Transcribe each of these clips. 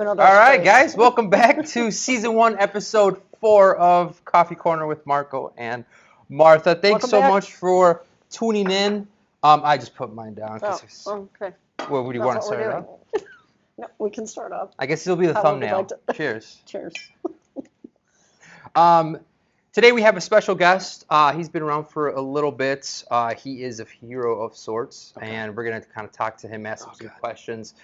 another All right, space. guys, welcome back to Season 1, Episode 4 of Coffee Corner with Marco and Martha. Thanks Welcome so back. much for tuning in. I just put mine down. Okay. What do you That's want to what start we're off? doing. No, we can start off. I guess it'll be the How would you thumbnail. like to- Cheers. Cheers. Today we have a special guest. He's been around for a little bit. He is a hero of sorts, and we're going to kind of talk to him, ask him some questions.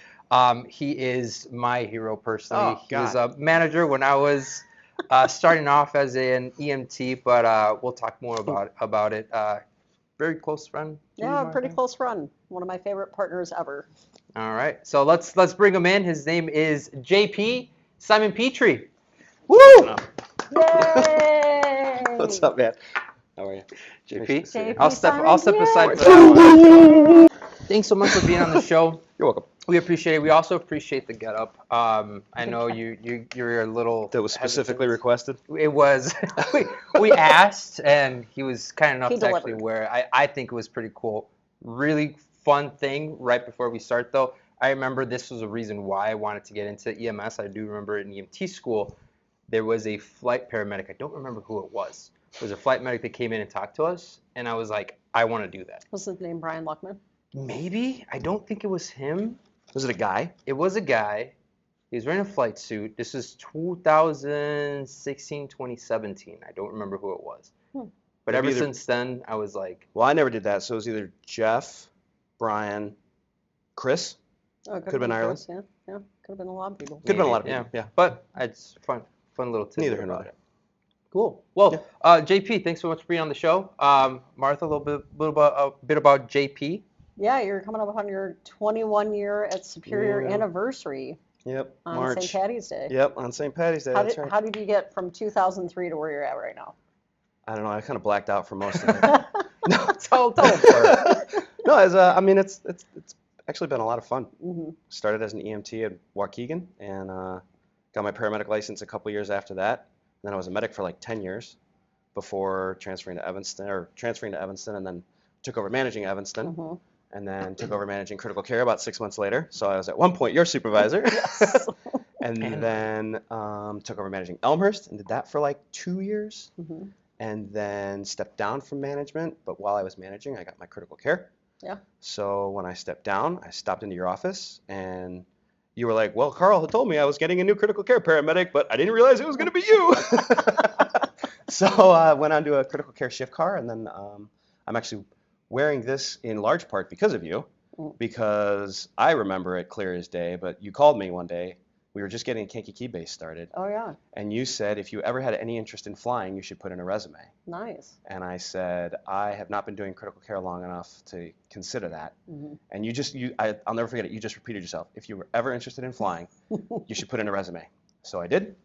He is my hero personally. He was a manager when I was starting off as an EMT, but we'll talk more about it. Very close friend. to you, Yeah, Martha? pretty close friend. One of my favorite partners ever. All right, so let's bring him in. His name is JP Simonpetri. Woo! Yay! What's up, man? How are you? JP. JP I'll step Simon, aside yay! for that one. Thanks so much for being on the show. You're welcome. We appreciate it. We also appreciate the getup. I know you're a little. That was specifically hesitant. requested? It was. we asked, and he was kind enough He to actually delivered. wear it. I think it was pretty cool. Really fun thing. Right before we start, though, I remember this was a reason why I wanted to get into EMS. I do remember in EMT school, there was a flight paramedic. I don't remember who it was. It was a flight medic that came in and talked to us, and I was like, I want to do that. Was his name Brian Luckman? Maybe. I don't think it was him. Was it a guy? It was a guy. He was wearing a flight suit. This is 2016, 2017. I don't remember who it was. But Maybe ever since then, I was like, Well, I never did that, so it was either Jeff, Brian, Chris. Oh, it Could've been Ireland. Chris, yeah, could have been a lot of people. Could have been a lot of maybe, people. Yeah. But it's fun little tidbit Neither here nor about there. it. Cool. Well, JP, thanks so much for being on the show. Martha, a little bit about JP. Yeah, you're coming up on your 21 year at Superior Yeah. anniversary Yep. on March. St. Patty's Day. Yep, on St. Patty's Day. That's right. How did you get from 2003 to where you're at right now? I don't know. I kind of blacked out for most of it. No, tell us for it. No, I mean, it's actually been a lot of fun. Started as an EMT at Waukegan and got my paramedic license a couple years after that. And then I was a medic for like 10 years before transferring to Evanston, and then took over managing Evanston, and then took over managing critical care about 6 months later. So I was at one point your supervisor. Yes. And then took over managing Elmhurst and did that for like 2 years. And then stepped down from management. But while I was managing, I got my critical care. Yeah. So when I stepped down, I stopped into your office and you were like, well, Carl had told me I was getting a new critical care paramedic, but I didn't realize it was going to be you. So I went on to a critical care shift car, and then I'm actually wearing this in large part because of you, because I remember it clear as day, but you called me one day. We were just getting Kankakee base started. Oh, yeah. And you said if you ever had any interest in flying, you should put in a resume. Nice. And I said, I have not been doing critical care long enough to consider that. And I'll never forget it. You just repeated yourself. If you were ever interested in flying, you should put in a resume. So I did.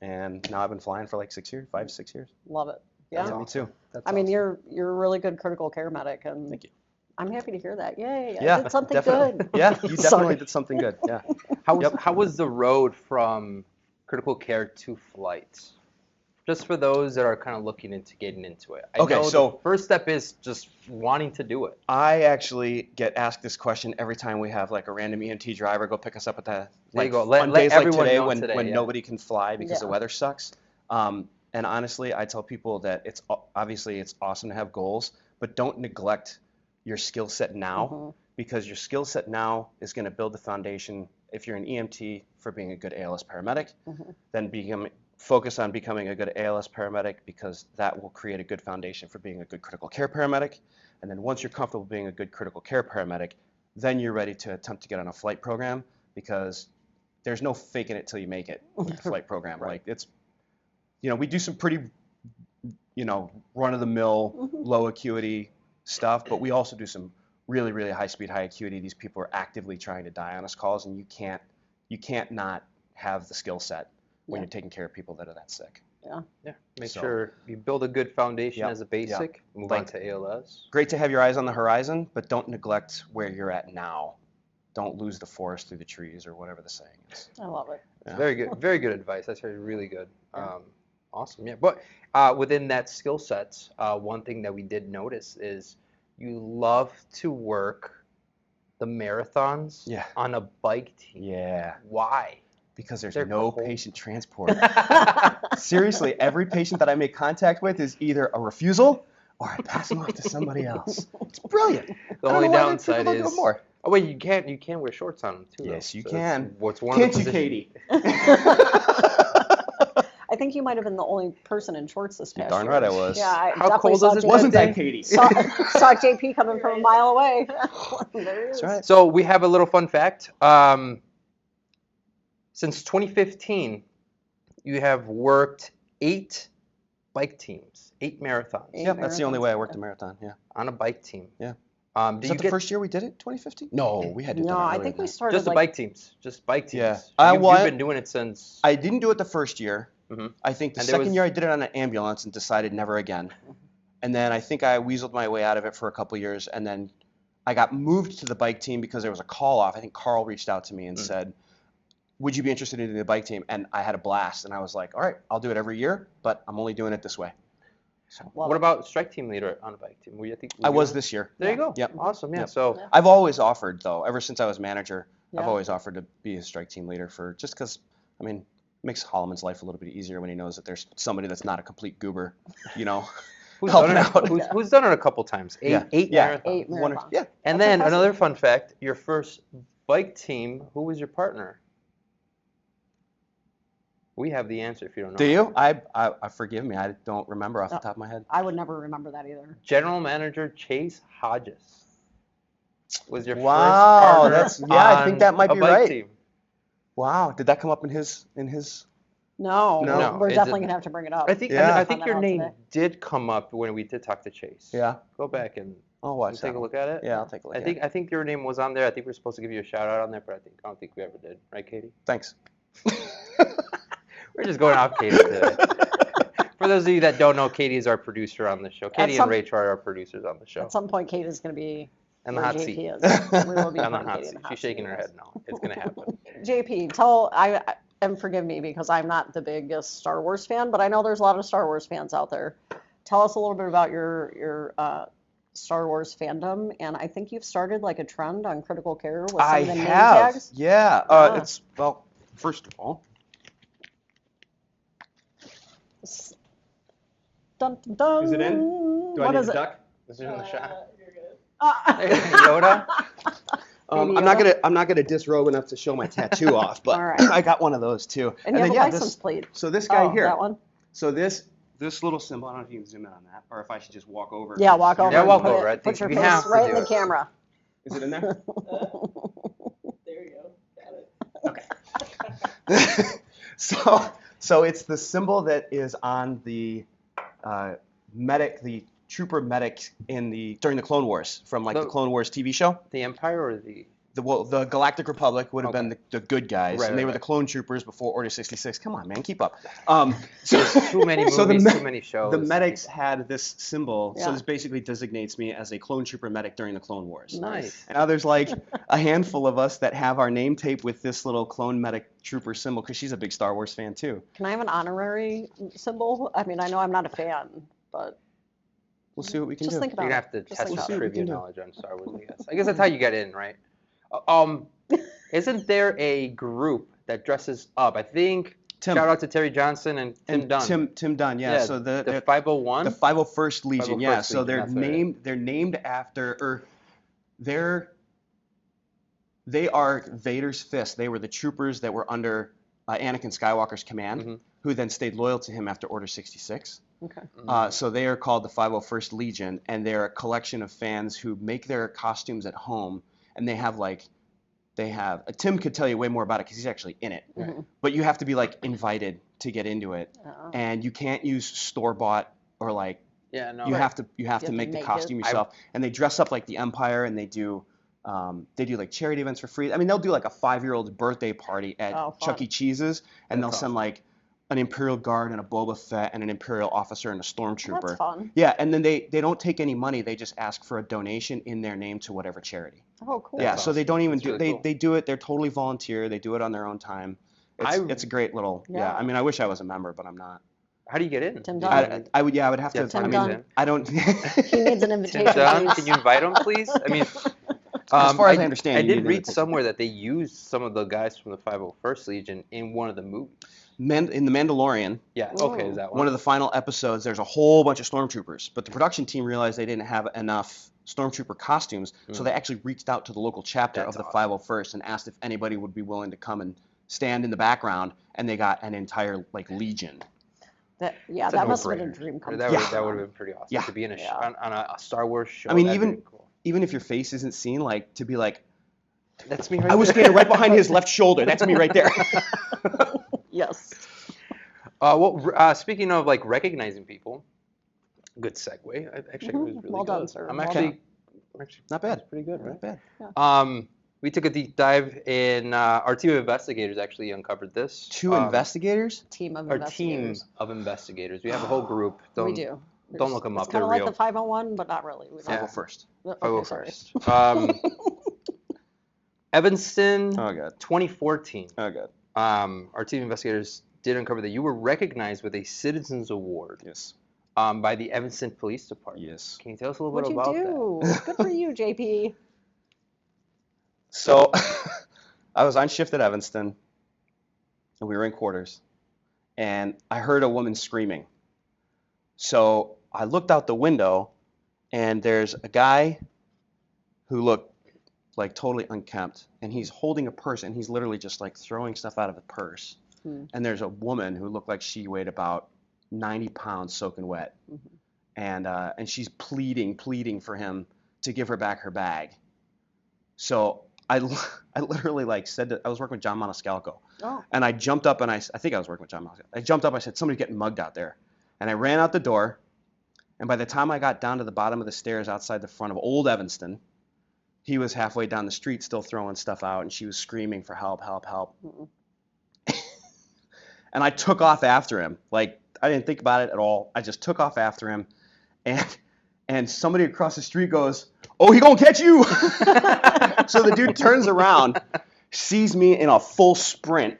And now I've been flying for like 6 years, 5 to 6 years. Love it. Yeah. Me too. I mean, you're a really good critical care medic, and Thank you. I'm happy to hear that. Yay, Yeah, I did something definitely. good. Yeah, you Sorry. definitely did something good. Yeah. How was the road from critical care to flight? Just for those that are kind of looking into getting into it. I know so the first step is just wanting to do it. I actually get asked this question every time we have like a random EMT driver go pick us up at the There you like, go. Let on days like everyone today know when today, when yeah. nobody can fly because the Yeah. weather sucks. And honestly, I tell people that it's obviously it's awesome to have goals, but don't neglect your skill set now, because your skill set now is going to build the foundation. If you're an EMT, for being a good ALS paramedic, then focus on becoming a good ALS paramedic, because that will create a good foundation for being a good critical care paramedic. And then once you're comfortable being a good critical care paramedic, then you're ready to attempt to get on a flight program, because there's no faking it till you make it with the flight program. Like it's, we do some pretty, run-of-the-mill, low acuity stuff, but we also do some really, really high speed, high acuity. These people are actively trying to die on us calls, and you can't not have the skill set when you're taking care of people that are that sick. Yeah. Make sure you build a good foundation as a basic. Move on to ALS. Great to have your eyes on the horizon, but don't neglect where you're at now. Don't lose the forest through the trees, or whatever the saying is. I love it. Yeah. Very good advice. That's really good. Awesome. Yeah. But within that skill set, one thing that we did notice is you love to work the marathons on a bike team. Yeah. Why? Because there's They're no cold. patient transport. Seriously, every patient that I make contact with is either a refusal or I pass them off to somebody else. It's brilliant. The I don't only know why downside people don't do is it more. oh wait, you can't wear shorts on them too. Yes, though. you So that's can. What's one Can't of the you, positions? Katie? I think you might have been the only person in shorts this past Darn year. right I was. Yeah, I How definitely cold saw is it JP. that Wasn't day? I, Katie? Saw JP coming from a mile away. There he is. That's right. So we have a little fun fact. Since 2015, you have worked 8 bike teams, 8 marathons Eight Yeah, that's the only marathons, way I worked yeah. a marathon. Yeah. on a bike team. Yeah. Do Was you that the get first year we did it? 2015? No, we had to do it No, I earlier think than we that. started just the like bike teams? Just bike teams. Yeah. You've Well, been doing it since. I didn't do it the first year. Mhm. I think the And there second was- year I did it on an ambulance and decided never again. And then I think I weaseled my way out of it for a couple years. And then I got moved to the bike team because there was a call off. I think Carl reached out to me and said, would you be interested in doing the bike team? And I had a blast. And I was like, all right, I'll do it every year, but I'm only doing it this way. What about strike team leader on a bike team? I was this year. There you go. Yep. Awesome. Yeah. Yep. So Yeah. I've always offered, though, ever since I was manager, I've Yeah. always offered to be a strike team leader for just because, I mean, it makes Holloman's life a little bit easier when he knows that there's somebody that's not a complete goober, you know. who's helping done it? out. Who's done it a couple times? Eight Yeah. eight Yeah. marathons. 8 One or- marathons. yeah. And That's then impressive. another fun fact: your first bike team. Who was your partner? We have the answer if you don't know. Do you? I forgive me. I don't remember off the top of my head. I would never remember that either. General Manager Chase Hodges was your Wow, first partner. that's- yeah, I think on that might a be bike right. Team. Wow. Did that come up in his? No, No, we're it definitely didn't. gonna have to bring it up. I think Yeah. I think Find your that out name today. did come up when we did talk to Chase. Yeah. Go back and I'll watch take that a one. look at it. Yeah, I'll take a look. I think your name was on there. I think we were supposed to give you a shout out on there, but I don't think we ever did. Right, Katie? Thanks. We're just going off Katie today. For those of you that don't know, Katie is our producer on the show. Katie some- and Rachel are our producers on the show. At some point, Kate is gonna be And the where hot JP seat. is. We will be On the putting hot Katie in seat. the hot She's shaking seat, her yes. head no. It's gonna happen. JP, and forgive me because I'm not the biggest Star Wars fan, but I know there's a lot of Star Wars fans out there. Tell us a little bit about your Star Wars fandom, and I think you've started like a trend on Critical Care with some I of the name have. tags. Yeah. Yeah. It's well. First of all, Dun, dun, dun. Is it in? What is it? duck? This is in the shot. Ah. Yoda? Baby I'm not gonna disrobe enough to show my tattoo off, but All right. I got one of those too. And you have then a yeah, license plate. so this guy Oh, here. that one? So this little symbol. I don't know if you can zoom in on that, or if I should just walk over. Yeah, walk over. Yeah, and walk put over. I It, think put your we face have to right do in the it. camera. Is it in there? There you go. Got it. So it's the symbol that is on the medic, the trooper medic during the Clone Wars from the The- Clone Wars TV show. The Empire or the The Galactic Republic would have been the good guys, Right, and they right, were the right. clone troopers before Order 66. Come on, man, keep up. too many movies, so too many shows. The medics had this symbol, so Yeah. this basically designates me as a clone trooper medic during the Clone Wars. Nice. And now there's like a handful of us that have our name tape with this little clone medic trooper symbol because she's a big Star Wars fan too. Can I have an honorary symbol? I mean, I know I'm not a fan, but We'll see what we can just do. think about You're gonna it. have to Just test think your about it. trivia can do. knowledge on Star Wars, I guess. I guess that's how you get in, right? Isn't there a group that dresses up? I think. Tim. Shout out to Terry Johnson and Tim Dunn. Tim Dunn, yeah. So the 501. the 501st Legion, 501st yeah. So Legion, they're that's right. they're named after, or they are Vader's fist. They were the troopers that were under Anakin Skywalker's command, Mhm. who then stayed loyal to him after Order 66. Okay. So they are called the 501st Legion, and they're a collection of fans who make their costumes at home, and they have Tim could tell you way more about it because he's actually in it, Mhm. but you have to be invited to get into it, Oh. and you can't use store-bought or Yeah, no. you have to have to make the make costume it. yourself, and they dress up like the Empire, and they do charity events for free. I mean, they'll do a 5-year-old's birthday party at Oh, fun. Chuck E. Cheese's, and That's they'll send an Imperial Guard and a Boba Fett and an Imperial officer and a Stormtrooper. That's fun. Yeah, and then they don't take any money. They just ask for a donation in their name to whatever charity. Oh, cool. Yeah, That's so they awesome. don't even That's do really cool. they do it. They're totally volunteer. They do it on their own time. It's a great little Yeah. I mean, I wish I was a member, but I'm not. How do you get in? Tim Do you- Dunn. I would have to. Yeah, Tim I mean, Dunn. I don't. He needs an Tim invitation. Dunn, please. can you invite him, please? I mean, As far as I understand, I you did needed read to take- somewhere that they used some of the guys from the 501st Legion in one of the movies. In The Mandalorian, Yeah. Okay. Is that one of the final episodes, there's a whole bunch of stormtroopers, but the production team realized they didn't have enough stormtrooper costumes, so they actually reached out to the local chapter That's of the awesome. 501st and asked if anybody would be willing to come and stand in the background, and they got an entire like legion. That It's a that must have been a no-brainer. dream come That true. would have been pretty awesome Yeah. to be in Yeah. on a Star Wars show. I mean, That'd be even cool. even if your face isn't seen, like to be like, That's me right I was there. standing right behind his left shoulder. That's me right there. Yes. Speaking of like recognizing people, good segue. Actually, it was really Well good. done, sir. I'm Well actually, Not bad. that's pretty good, right? Not bad. We took a deep dive in our team of investigators. Actually, uncovered this. Two investigators. Team of Our investigators. team of investigators. We have a whole group. We do. Don't look them It's up. kind They're of like real. the 501, but not really. We don't. Yeah. 501st. Okay, sorry. 501st. Evanston, Oh god. 2014. Oh god. Our team of investigators did uncover that you were recognized with a Citizens Award Yes. by the Evanston Police Department. Yes. Can you tell us a little What'd bit you about do? that? Good for you, JP. So I was on shift at Evanston, and we were in quarters, and I heard a woman screaming. So I looked out the window, and there's a guy who looked like totally unkempt, and he's holding a purse, and he's literally just like throwing stuff out of the purse. And there's a woman who looked like she weighed about 90 pounds soaking wet, and she's pleading for him to give her back her bag. So I literally like said that I was working with John Maniscalco, and I jumped up and I think I was working with John Maniscalco. I jumped up, I said, somebody's getting mugged out there, and I ran out the door, and by the time I got down to the bottom of the stairs outside the front of Old Evanston, he was halfway down the street still throwing stuff out, and she was screaming for help, help, help. And I took off after him. Like, I didn't think about it at all. I just took off after him, and somebody across the street goes, "Oh, he gonna catch you!" So the dude turns around, sees me in a full sprint,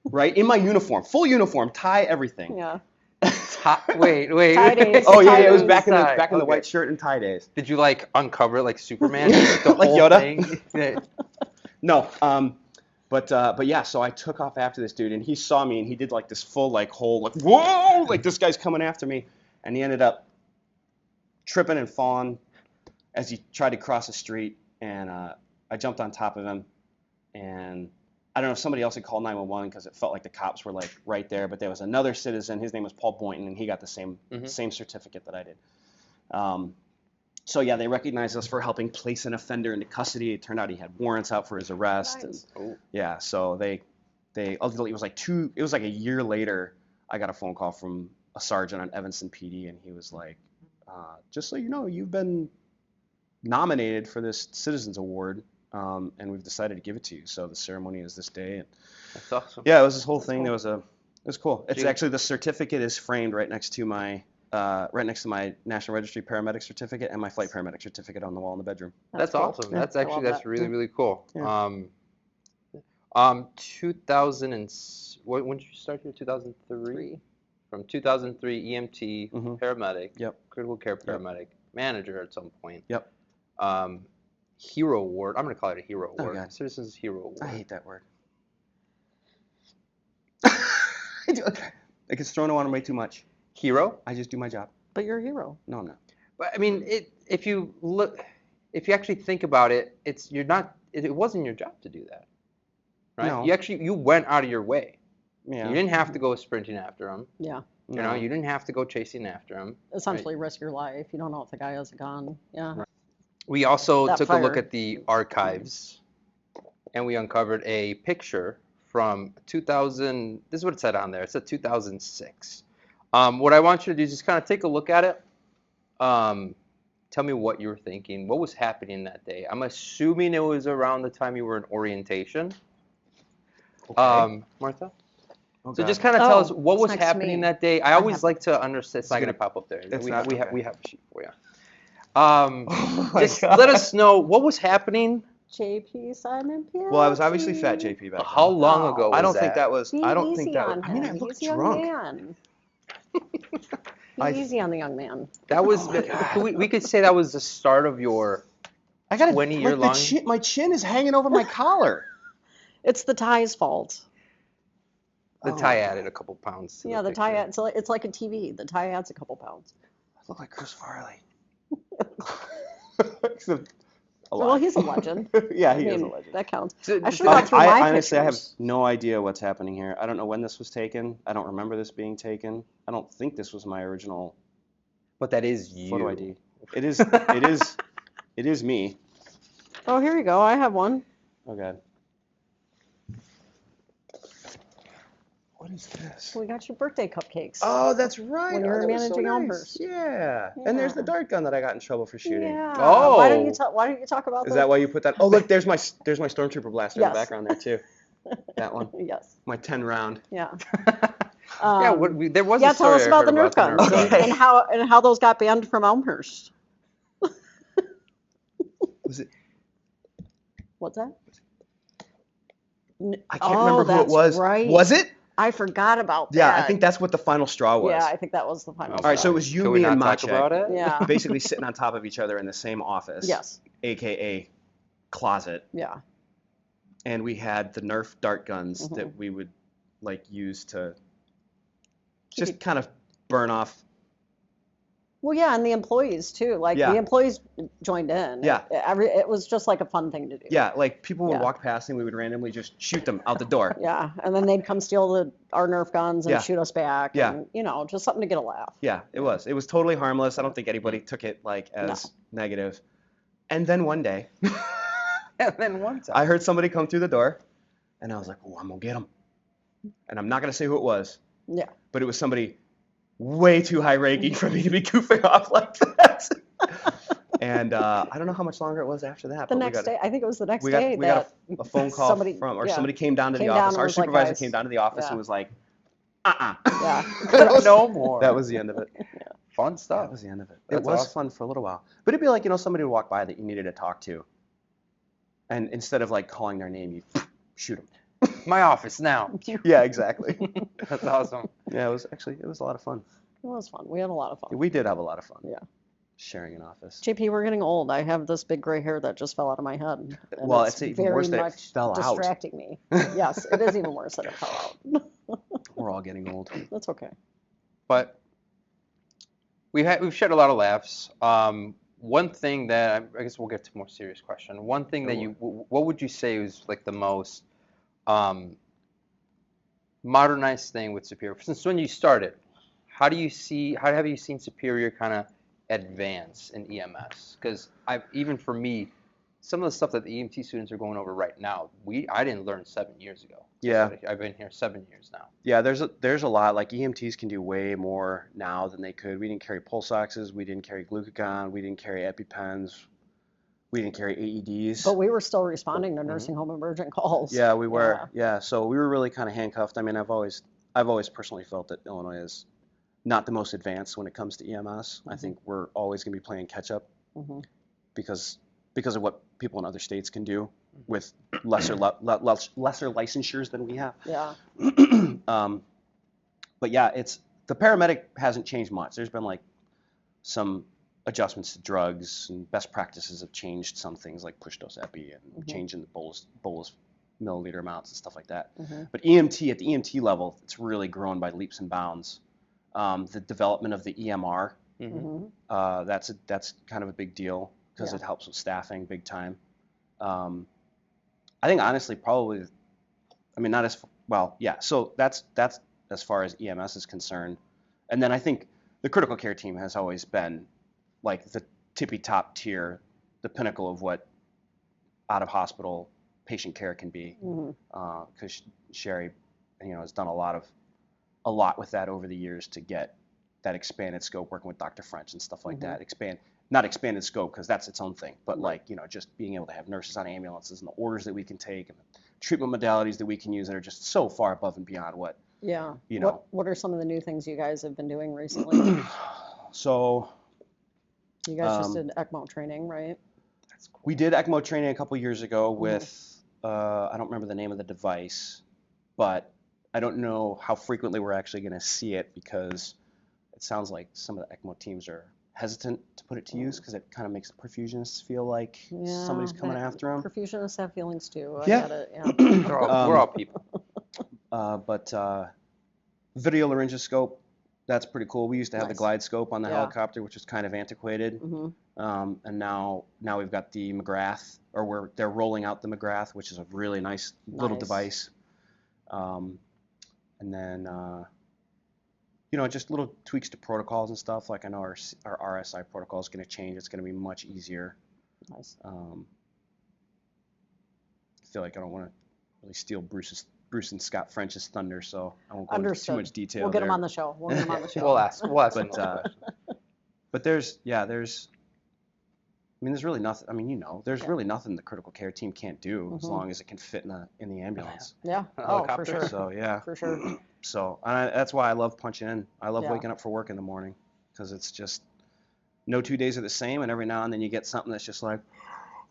right, in my uniform, full uniform, tie, everything. Yeah. Wait. Tie days. Oh yeah, it was Tie back in the days. the Okay. white shirt and tie days. Did you like uncover it like Superman? The Like whole Yoda? thing? Yeah. No, but yeah, so I took off after this dude, and he saw me, and he did like this full like whole like whoa, like this guy's coming after me, and he ended up tripping and falling as he tried to cross the street, and I jumped on top of him, and I don't know if somebody else had called 911 because it felt like the cops were like right there, but there was another citizen. His name was Paul Boynton, and he got the same certificate that I did. So yeah, they recognized us for helping place an offender into custody. It turned out he had warrants out for his arrest. Nice. And, yeah, so they ultimately it was like a year later, I got a phone call from a sergeant on Evanston PD, and he was like, just so you know, you've been nominated for this Citizens Award, and we've decided to give it to you. So the ceremony is this day. And That's awesome. yeah, it was this whole thing. cool. It was cool. It's Gee. actually, the certificate is framed right next to my National Registry paramedic certificate and my flight paramedic certificate on the wall in the bedroom. That's cool. awesome. Yeah, That's I actually love that's that. really really cool. Yeah. 2000 and when did you start here? 2003. Three. From 2003, EMT, Mhm. paramedic, Yep. critical care paramedic, manager at some point. Yep. Hero Award. I'm gonna call it a Hero Oh, Award. God. Citizens Hero Award. I hate that word. It gets thrown around way too much. Hero. I just do my job. But you're a hero. No, I'm not. But I mean, if you actually think about it, it wasn't your job to do that, right? No. You went out of your way. Yeah. You didn't have to go sprinting after him. Yeah. You know, you didn't have to go chasing after him. Essentially risk your life. You don't know if the guy has a gun. Yeah. We also That took a look fire. at the archives, and we uncovered a picture from 2000. This is what it said on there. It said 2006. What I want you to do is just kind of take a look at it. Tell me what you were thinking. What was happening that day? I'm assuming it was around the time you were in orientation. Okay. Martha? Oh, So God. just kind of tell us Oh, what it's was next to happening me. that day. I always like to understand. It's not gonna- going to pop up there. It's We not, have okay. a sheet for you. Oh my Just God. let us know what was happening. JP Simonpetri. Well, I was obviously fat JP back then. How long Oh. ago was I don't think that was. Be I don't easy think that. on Was, I mean, I him. looked He's a drunk. young man. Be I- easy on the young man. That was Oh my God. we could say that was the start of your. I got 20-year long. My chin is hanging over my collar. It's the tie's fault. The tie added a couple pounds to Yeah, the the tie picture. it's like a TV. The tie adds a couple pounds. I look like Chris Farley. Well, he's a legend. Yeah, I he is a mean, legend. that counts. So- I should have gone through I my honestly, I have pictures. no idea what's happening here. I don't know when this was taken. I don't remember this being taken. I don't think this was my original But that is you. photo ID. It is. It is. It is me. Oh, here you go. I have one. Oh God. What is this? We got your birthday cupcakes. Oh, that's right. When you were that was so managing nice. Elmhurst. Yeah. And there's the Yeah. dart gun that I got in trouble for shooting. Yeah. Oh. Why don't you talk about Is that why you put that? Oh, look, there's my stormtrooper blaster in Yes. the background there too. That one. Yes. My 10 round. Yeah. Yeah, there was Yeah, a tell story us I about heard the Nerf guns Okay. and how those got banned from Elmhurst. Was it? What's that? I can't remember who it was. Right. Was it? I forgot about that. Yeah, I think that's what the final straw was. Yeah, I think that was the final. All right, so it was you, Can we me, and not talk Maciek about it? Yeah. basically sitting on top of each other in the same office. Yes. AKA closet. Yeah. And we had the Nerf dart guns Mhm. that we would like use to Keep just it- kind of burn off. Well, yeah, and the employees too. Like Yeah. the employees joined in. Yeah. It was just like a fun thing to do. Yeah, like people would Yeah. walk past and we would randomly just shoot them out the door. Yeah, and then they'd come steal our Nerf guns and Yeah. shoot us back. Yeah. And, just something to get a laugh. Yeah, it was. It was totally harmless. I don't think anybody took it like as negative. And then one day, And then one time. I heard somebody come through the door, and I was like, "Oh, I'm gonna get him." And I'm not gonna say who it was, Yeah. but it was somebody way too high-ranking for me to be goofing off like that. And I don't know how much longer it was after that. The but next day, I think it was the next we day got that a phone call somebody somebody came down to came the down office. and Our was like, supervisor "Guys." came down to the office Yeah. and was like, Yeah. No more. That was the end of it. Fun That stuff. was the end of it. That's It was awesome. fun for a little while. But it'd be like, somebody would walk by that you needed to talk to. And instead of like calling their name, you shoot them. My office now. Yeah, exactly. That's awesome. Yeah, it was a lot of fun. It was fun. We had a lot of fun. We did have a lot of fun. Yeah. Sharing an office. JP, we're getting old. I have this big gray hair that just fell out of my head. And Well, it's even very worse that it much fell out. distracting me. Yes, it is even worse that it fell out. We're all getting old. That's okay. But we've shared a lot of laughs. One thing that I guess we'll get to a more serious question. One thing that what would you say was like the most modernized thing with Superior since when you started? How have you seen Superior kind of advance in EMS? Because even for me, some of the stuff that the EMT students are going over right now, I didn't learn 7 years ago. Yeah. I've been here 7 years now. Yeah, there's a lot. Like EMTs can do way more now than they could. We didn't carry pulse oxes. We didn't carry glucagon. We didn't carry EpiPens. We didn't carry AEDs. But we were still responding to nursing home emergent calls. Yeah, we were. Yeah, so we were really kind of handcuffed. I mean, I've always personally felt that Illinois is not the most advanced when it comes to EMS. I think we're always going to be playing catch up because of what people in other states can do with lesser licensures than we have. Yeah. But yeah, the paramedic hasn't changed much. There's been like some adjustments to drugs and best practices have changed some things like push dose epi and changing the bolus milliliter amounts and stuff like that. But EMT at the EMT level, it's really grown by leaps and bounds. The development of the EMR, that's kind of a big deal because it helps with staffing big time. I think honestly, probably, I mean, not as well. Yeah, so that's as far as EMS is concerned. And then I think the critical care team has always been like the tippy top tier, the pinnacle of what out of hospital patient care can be. Because Sherry, has done a lot with that over the years to get that expanded scope, working with Dr. French and stuff like that. Not expanded scope because that's its own thing, but like, just being able to have nurses on ambulances and the orders that we can take and the treatment modalities that we can use that are just so far above and beyond what, Yeah. know. What are some of the new things you guys have been doing recently? So You guys just did ECMO training, right? we did ECMO training a couple years ago with, I don't remember the name of the device, but I don't know how frequently we're actually going to see it because it sounds like some of the ECMO teams are hesitant to put it to use because it kind of makes the perfusionists feel like Yeah, somebody's coming after them. Perfusionists have feelings too. I Yeah. get it. Yeah. We're all people. But video laryngoscope, that's pretty cool. We used to have the Nice. glide scope on the Yeah. helicopter, which was kind of antiquated. hmm And now we've got the McGrath, or they're rolling out the McGrath, which is a really nice little Nice. device. And then just little tweaks to protocols and stuff. Like I know our RSI protocol is going to change. It's going to be much easier. Nice. I feel like I don't want to really steal Bruce and Scott French's thunder, so I won't go into too Understood. much detail. We'll get there. him on the show. We'll get him on the show. We'll ask them But more. but there's really nothing. I mean, there's Yeah. really nothing the critical care team can't do as Mhm. long as it can fit in the ambulance. Yeah. A Oh, for helicopter. sure. So yeah. For sure. So that's why I love punching in. I love Yeah. waking up for work in the morning because it's just no 2 days are the same, and every now and then you get something that's just like,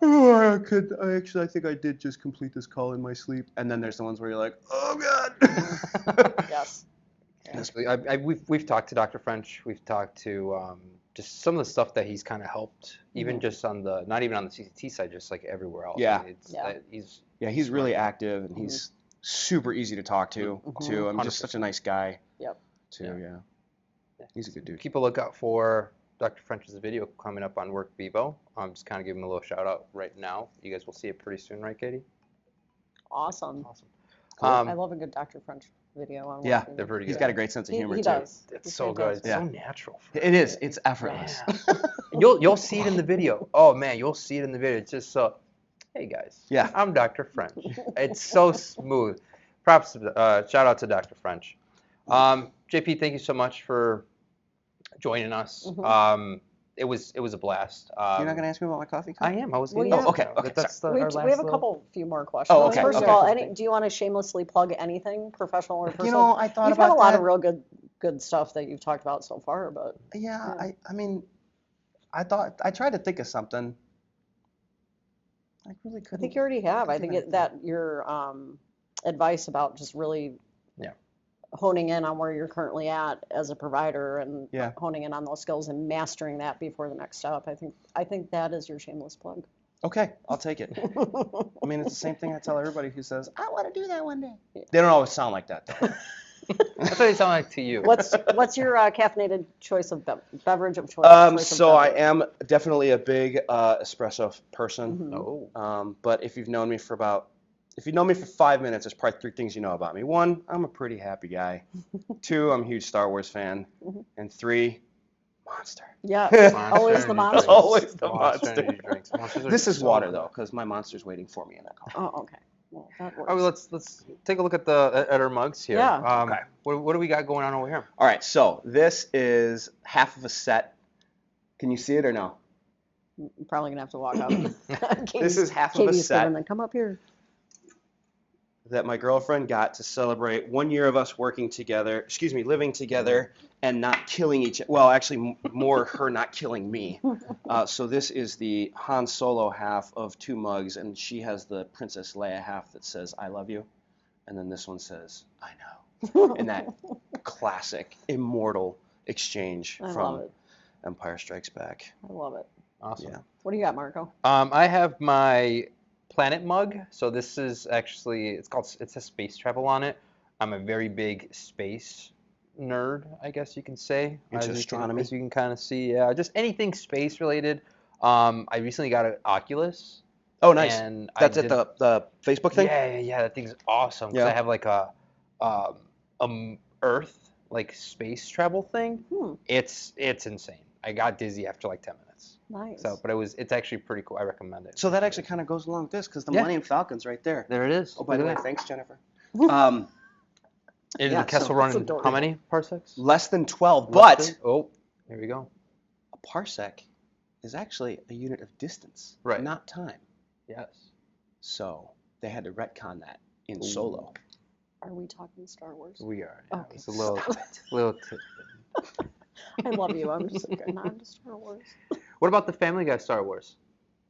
oh, I think I did just complete this call in my sleep, and then there's the ones where you're like, oh god. Yes. We've talked to Dr. French. We've talked to just some of the stuff that he's kind of helped, even just on not even on the CCT side, just like everywhere else. Yeah. I mean, Yeah. He's really active, and he's super easy to talk to too. I'm just 100%. such a nice guy. Yep. Too. Yeah. He's a good dude. Keep a lookout for Dr. French's video coming up on Work Vivo. Just kind of give him a little shout out right now. You guys will see it pretty soon, right, Katie? Awesome. Awesome. I love a good Dr. French video on Yeah, one. they're pretty He's good. got a great sense of humor He too. does. It's He's so good. fantastic. It's Yeah. so natural. It is. It's effortless. Yeah. You'll see it in the video. Oh man, you'll see it in the video. It's just so. Hey guys. Yeah. I'm Dr. French. It's so smooth. Props. Shout out to Dr. French. JP, thank you so much for joining us. It was a blast. You're not gonna ask me about my coffee cup? I am. I was. Well, getting yeah. to Okay, that. okay, That's We our have last a little- couple few more questions. Oh, okay, First of okay. all, do you want to shamelessly plug anything, professional or personal? I thought You've about had a lot that. of real good stuff that you've talked about so far, but Yeah, Yeah. I mean, I tried to think of something. I really I couldn't. think you already have. I think think of that your advice about just really honing in on where you're currently at as a provider and Yeah. honing in on those skills and mastering that before the next step. I think that is your shameless plug. Okay, I'll take it. I mean, it's the same thing I tell everybody who says, I want to do that one day. They don't always sound like that, though. That's what it sounded like to you. What's your caffeinated choice of beverage of choice? So I am definitely a big espresso person. Oh. But if you've known me for 5 minutes, there's probably 3 things you know about me. 1, I'm a pretty happy guy. 2, I'm a huge Star Wars fan. And 3, Monster. Yeah, Monster always the energy monster. drinks. Always the Monster Monster. energy drinks. Monsters are This is so water, good. though, because my Monster's waiting for me in that car. Oh, okay. Well, that works. All right, let's take a look at our mugs here. Yeah. Okay. What do we got going on over here? All right, so this is half of a set. Can you see it or no? I'm probably gonna have to walk out. This is half of a Katie's set. giving the, come up here. That my girlfriend got to celebrate 1 year of us living together and not killing each other. Well, actually, more her not killing me. So this is the Han Solo half of 2 mugs, and she has the Princess Leia half that says, I love you. And then this one says, I know. In that classic, immortal exchange I love from it. Empire Strikes Back. I love it. Awesome. Yeah. What do you got, Marco? I have my Planet mug. So this is actually it says space travel on it. I'm a very big space nerd, I guess you can say. Into astronomy. As you can kind of see, yeah, just anything space related. I recently got an Oculus. Oh, nice. And That's at the Facebook thing? Yeah, that thing's awesome. 'Cause Yeah. I have like a Earth like space travel thing. It's insane. I got dizzy after like 10 minutes. Nice. So, but it's actually pretty cool. I recommend it. So that actually kind of goes along with this because the Yeah. Millennium Falcon's right there. There it is. Oh, by the way, Look at thanks, Jennifer. that. Is Yeah, the Kessel so Run that's in adorable. how many parsecs? Less than 12, Less but than- oh, here we go. a parsec is actually a unit of distance, Right. not time. Yes. So they had to retcon that in Solo. Are we talking Star Wars? We are. Yeah. Okay. It's a little, Stop it. little. I love you. I'm just like, not into Star Wars. What about the Family Guy Star Wars?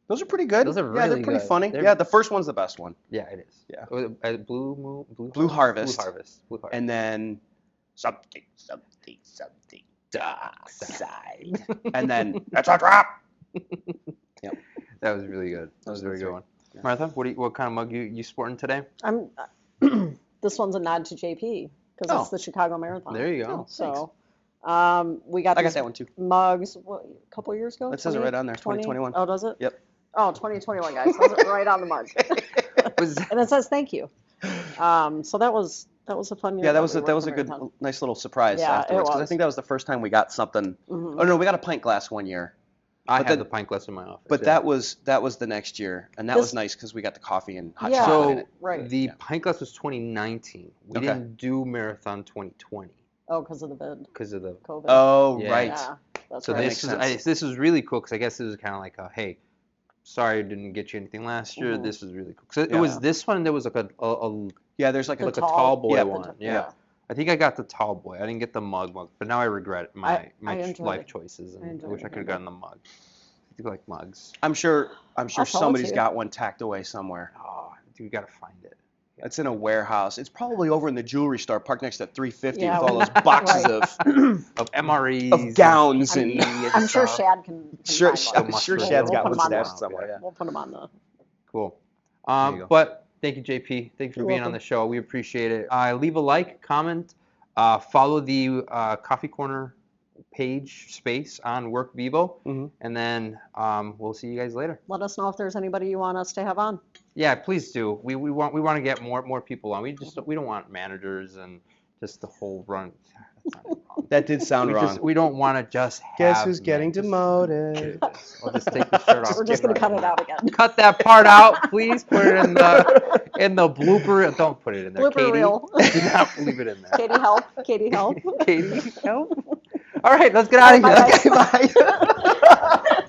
Those are pretty good. Those are yeah, they're really pretty good. funny. They're- Yeah, the first one's the best one. Yeah, it is. Yeah. Blue Harvest. Blue Harvest. And then something. dark side. And then that's a drop. Yep. That was really good. That was a very good one. Yeah. Martha, what kind of mug you sporting today? I'm. This one's a nod to JP because it's the Chicago Marathon. There you go. So, we got. I got these that one too. mugs. What, a couple years ago. It says it right on there. 2021. Oh, does it? Yep. Oh, 2021, guys. Says it right on the mug. And it says thank you. So that was a fun year. Yeah, that was we a good, nice little surprise Yeah, afterwards. it Because I was. think that was the first time we got something. Mhm. Oh no, we got a pint glass one year. I But had then- the pint glass in my office. But yeah. that was the next year, and that This- was nice because we got the coffee and hot Yeah. chocolate in So it. Right. the Yeah. pint glass was 2019. We Okay. didn't do marathon 2020 Oh, because of the vid, because of the. COVID. Oh Yeah. right. Yeah, that's So right. makes this sense. this is really cool because I guess this is kind of like a hey, sorry I didn't get you anything last year. Mhm. This is really cool. So it Yeah. was this one. There was like a Yeah, there's like The a like a tall boy yeah, one. Yeah. I think I got the tall boy. I didn't get the mug, but now I regret my I enjoyed life it. choices, I and I enjoyed wish I it. could have gotten the mug. I do like mugs. I'm sure I'll sell it to somebody's you. got one tacked away somewhere. Oh, dude, we gotta find it. It's in a warehouse. It's probably over in the jewelry store parked next to 350 Yeah, with all we- those boxes right. Of MREs, of gowns and and PE I'm sure stuff. Shad can sure, find one. I'm sure We'll- Shad's we'll got put one 'em on stashed the- somewhere. Yeah. We'll put them on the. Cool. you go. But thank you, JP. Thanks for You're being on welcome. the show. We appreciate it. Leave a like, comment, follow the Coffee Corner page space on Work Vivo, Mhm. and then we'll see you guys later. Let us know if there's anybody you want us to have on. Yeah, please do. We want to get more people on. We don't want managers and just the whole run. That sounded wrong. That did sound wrong. We don't want to just have. Guess who's getting managers. demoted? I'll just take the shirt off. We're just gonna cut it out again. Cut that part out, please. Put it in the blooper. Don't put it in there, Blooper Katie. reel. Do not leave it in there. Katie, help. Katie, help. Katie, help. All right, let's get out of Bye, here. guys. Bye.